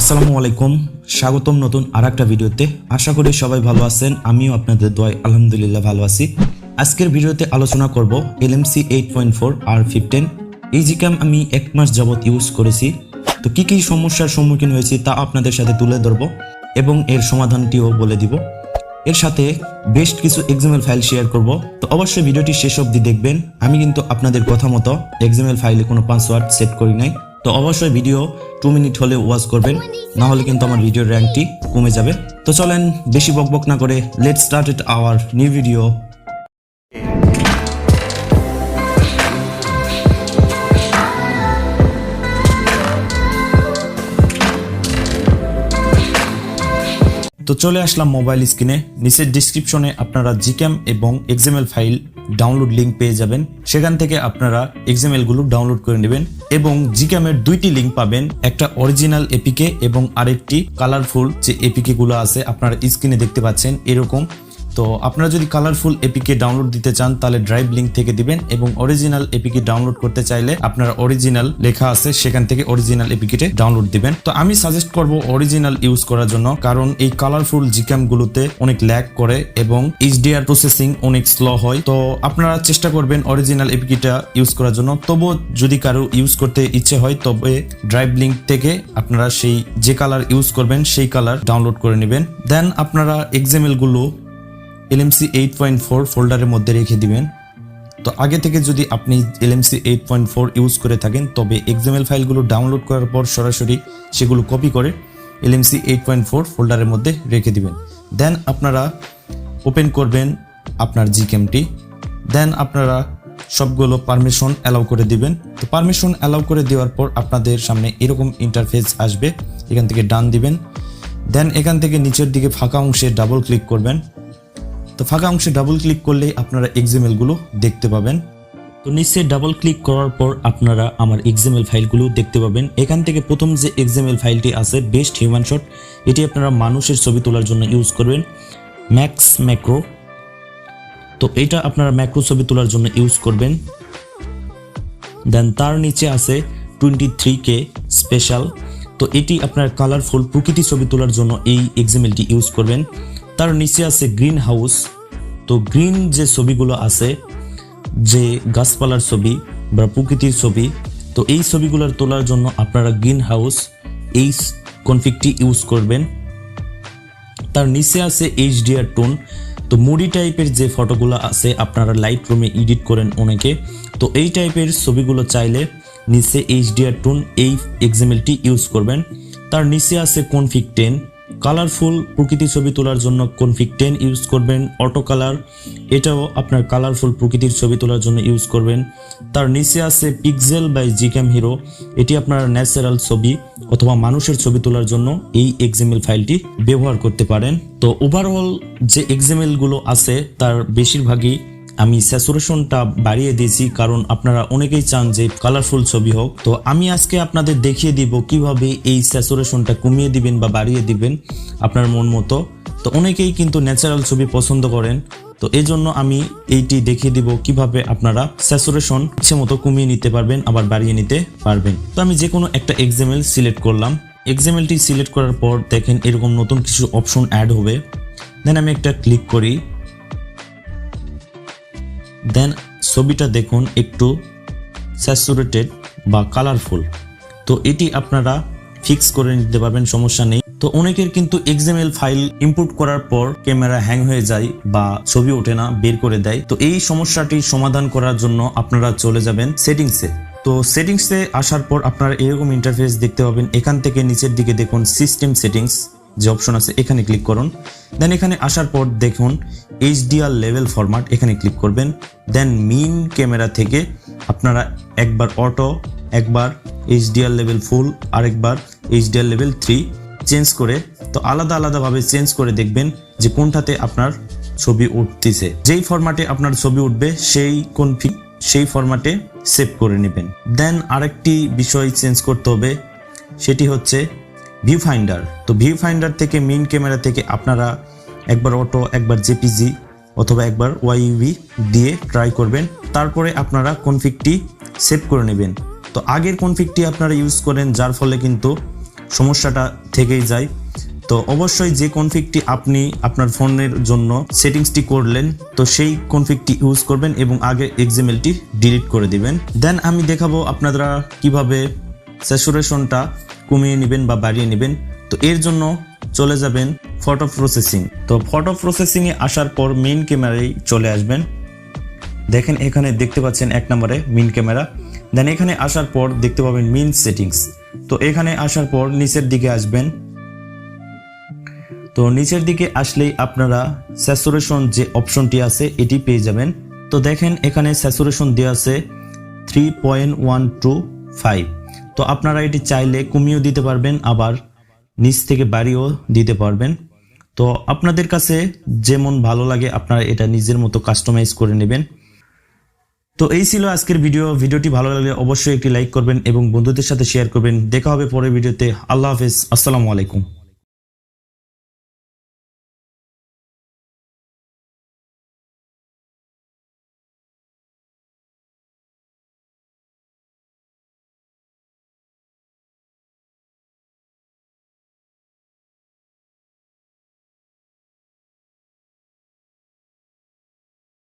আসসালামু আলাইকুম, স্বাগতম নতুন আরেকটা ভিডিওতে। আশা করি সবাই ভালো আছেন, আমিও আপনাদের দোয়ায় আলহামদুলিল্লাহ ভালো আছি। আজকের ভিডিওতে আলোচনা করব Lmc8.4 R15। এই Gcam আমি 1 মাস যাবত ইউজ করেছি। তো কি সমস্যার সম্মুখীন হয়েছি তা আপনাদের সাথে তুলে ধরব এবং এর সমাধানটিও বলে দিব। এর সাথে বেস্ট কিছু XML ফাইল শেয়ার করব। তো অবশ্যই ভিডিওটি শেষ অবধি দেখবেন। আমি কিন্তু আপনাদের কথা মতো XML ফাইলে কোনো পাসওয়ার্ড সেট করি নাই। তো অবশ্যই ভিডিও 2 মিনিট হলে ওয়াচ করবেন, না হলে কিন্তু আমার ভিডিওর র্যাঙ্কটি কমে যাবে। তো চলেন বেশি বকবক না করে let's start it our new video. তো চলে আসলাম মোবাইল স্ক্রিনে। নিচের ডিসক্রিপশনে আপনারা Gcam এবং XML ফাইল ডাউনলোড লিঙ্ক পেয়ে যাবেন। সেখান থেকে আপনারা XML গুলো ডাউনলোড করে নেবেন এবং Gcam এর দুইটি লিঙ্ক পাবেন, একটা অরিজিনাল এপিকে এবং আরেকটি কালারফুল যে এপিকে গুলো আছে আপনারা স্ক্রিনে দেখতে পাচ্ছেন এরকম। তো আপনারা যদি কালারফুল এপিকে ডাউনলোড দিতে চান তাহলে ড্রাইভ লিঙ্ক থেকে দিবেন এবং অরিজিনাল এপিকে ডাউনলোড করতে চাইলে আপনারা অরিজিনাল লেখা আছে সেখান থেকে অরিজিনাল এপিকে ডাউনলোড দিবেন। তো আমি সাজেস্ট করব অরিজিনাল ইউজ করার জন্য, কারণ এই কালারফুল Gcam গুলোতে অনেক ল্যাগ করে এবং HDR প্রসেসিং অনেক স্লো হয়। তো আপনারা চেষ্টা করবেন অরিজিনাল এপিকেটা ইউজ করার জন্য। তবুও যদি কারো ইউজ করতে ইচ্ছে হয় তবে ড্রাইভ লিঙ্ক থেকে আপনারা সেই যে কালার ইউজ করবেন সেই কালার ডাউনলোড করে নেবেন। দেন আপনারা XML গুলো Lmc8.4 ফোল্ডারের মধ্যে রেখে দিবেন। তো আগে থেকে যদি আপনি Lmc8.4 ইউজ করে থাকেন তবে XML ফাইলগুলো ডাউনলোড করার পর সরাসরি সেগুলো কপি করে Lmc8.4 ফোল্ডারের মধ্যে রেখে দিবেন। দেন আপনারা ওপেন করবেন আপনার Gcamটি। দেন আপনারা সবগুলো পারমিশন অ্যালাউ করে দিবেন। তো পারমিশন অ্যালাউ করে দেওয়ার পর আপনাদের সামনে এরকম ইন্টারফেস আসবে। এখান থেকে ডান দিবেন। দেন এখান থেকে নিচের দিকে ফাঁকা অংশে ডাবল ক্লিক করবেন। তো ফাঁকা অংশে ডাবল ক্লিক করলেই আপনারা XML গুলো দেখতে পাবেন। তো নিচে ডাবল ক্লিক করার পর আপনারা আমার XML ফাইলগুলো দেখতে পাবেন। এখান থেকে প্রথম যে XML ফাইলটি আছে বেস্ট হিউম্যান শট, এটি আপনারা মানুষের ছবি তোলার জন্য ইউজ করবেন। ম্যাক্স ম্যাক্রো, তো এটা আপনারা ম্যাক্রো ছবি তোলার জন্য ইউজ করবেন। দেন তার নিচে আছে 23K স্পেশাল, তো এটি আপনার কালারফুল প্রকৃতি ছবি তোলার জন্য এই XMLটি ইউজ করবেন। তার নিচে আছে গ্রিন হাউস, তো গ্রিন যে ছবিগুলো আছে, যে গাছপালার ছবি বা প্রকৃতির ছবি, তো এই ছবিগুলোর তোলার জন্য আপনারা গ্রিন হাউস এই কনফিগটি ইউজ করবেন। তার নিচে আছে HDR টোন, তো মুডি টাইপের যে ফটোগুলো আছে আপনারা লাইট রুমে এডিট করেন অনেকে, তো এই টাইপের ছবিগুলো চাইলে নিচে HDR টোন এই XMLটি ইউজ করবেন। তার নিচে আছে কনফিগ 10, কালারফুল প্রকৃতির ছবি তোলার জন্য কনফিগ 10 ইউজ করবেন। অটো কালার, এটাও আপনার কালারফুল প্রকৃতির ছবি তোলার জন্য ইউজ করবেন। তার নিচে আছে পিক্সেল বাই Gcam হিরো, এটি আপনার ন্যাচারাল ছবি অথবা মানুষের ছবি তোলার জন্য এই XML ফাইলটি ব্যবহার করতে পারেন। তো ওভারঅল যে XML গুলো আছে তার বেশিরভাগই আমি স্যাচুরেশনটা বাড়িয়ে দিয়েছি, কারণ আপনারা অনেকেই চান যে কালারফুল ছবি হোক। তো আমি আজকে আপনাদের দেখিয়ে দিব কিভাবে এই স্যাচুরেশনটা কমিয়ে দিবেন বা বাড়িয়ে দিবেন আপনার মন মতো। তো অনেকেই কিন্তু ন্যাচারাল ছবি পছন্দ করেন, তো এই জন্য আমি এইটি দেখিয়ে দিব কিভাবে আপনারা স্যাচুরেশন ইচ্ছে মতো কমিয়ে নিতে পারবেন আবার বাড়িয়ে নিতে পারবেন। তো আমি যে কোনো একটা XML সিলেক্ট করলাম। XMLটি সিলেক্ট করার পর দেখেন এরকম নতুন কিছু অপশন অ্যাড হবে। দেন আমি একটা ক্লিক করি। দেন ছবিটা দেখুন একটু স্যাচুরেটেড বা কালারফুল, তো এটি আপনারা ফিক্স করে নিতে পারবেন, সমস্যা নেই। তো অনেকের কিন্তু XML ফাইল ইম্পোর্ট করার পর ক্যামেরা হ্যাং হয়ে যায় বা ছবি ওঠে না, বের করে দেয়। তো এই সমস্যাটি সমাধান করার জন্য আপনারা চলে যাবেন সেটিংসে। তো সেটিংসে আসার পর আপনারা এরকম ইন্টারফেস দেখতে পাবেন। এখান থেকে নিচের দিকে দেখুন সিস্টেম সেটিংস যে অপশন আছে, এখানে ক্লিক করুন। দেন এখানে আসার পর দেখুন HDR লেভেল ফরম্যাট, এখানে ক্লিক করবেন। দেন মেইন ক্যামেরা থেকে আপনারা একবার অটো, একবার HDR লেভেল ফুল, আরেকবার HDR লেভেল 3 চেঞ্জ করে, তো আলাদাভাবে চেঞ্জ করে দেখবেন যে কোনটাতে আপনার ছবি উঠতেছে। যেই ফরম্যাটে আপনার ছবি উঠবে সেই ফরম্যাটে সেভ করে নেবেন। দেন আরেকটি বিষয় চেঞ্জ করতে হবে, সেটি হচ্ছে ভিউ ফাইন্ডার। তো ভিউ ফাইন্ডার থেকে মেইন ক্যামেরা থেকে আপনারা একবার অটো, একবার JPG অথবা একবার YUV দিয়ে ট্রাই করবেন। তারপরে আপনারা কনফিগটি সেভ করে নেবেন। তো আগের কনফিগটি আপনারা ইউজ করেন, যার ফলে কিন্তু সমস্যাটা থেকেই যায়। তো অবশ্যই যে কনফিগটি আপনি আপনার ফোনের জন্য সেটিংসটি করলেন তো সেই কনফিগটি ইউজ করবেন এবং আগে এক্সএমএলটি ডিলিট করে দিবেন। দেন আমি দেখাবো আপনারা কিভাবে স্যাচুরেশনটা কমিয়ে নেবেন বা বাড়িয়ে নেবেন। তো এর জন্য চলে যাবেন ফটো প্রসেসিং। তো ফটো প্রসেসিংয়ে আসার পর মেইন ক্যামেরায় চলে আসবেন। দেখেন এখানে দেখতে পাচ্ছেন 1 নম্বরে মেইন ক্যামেরা। দেন এখানে আসার পর দেখতে পাবেন মেইন সেটিংস। তো এখানে আসার পর নিচের দিকে আসবেন। তো নিচের দিকে আসলেই আপনারা স্যাচুরেশন যে অপশনটি আছে এটি পেয়ে যাবেন। তো দেখেন এখানে স্যাচুরেশন দেওয়া আছে 3.125। তো আপনারা এটি চাইলে কমিয়েও দিতে পারবেন, আবার নিচ থেকে বাড়িয়েও দিতে পারবেন। তো আপনাদের কাছে যেমন ভালো লাগে আপনারা এটা নিজের মতো কাস্টমাইজ করে নেবেন। তো এই ছিল আজকের ভিডিওটি ভালো লাগলে অবশ্যই একটি লাইক করবেন এবং বন্ধুদের সাথে শেয়ার করবেন। দেখা হবে পরের ভিডিওতে। আল্লাহ হাফেজ, আসসালামু আলাইকুম।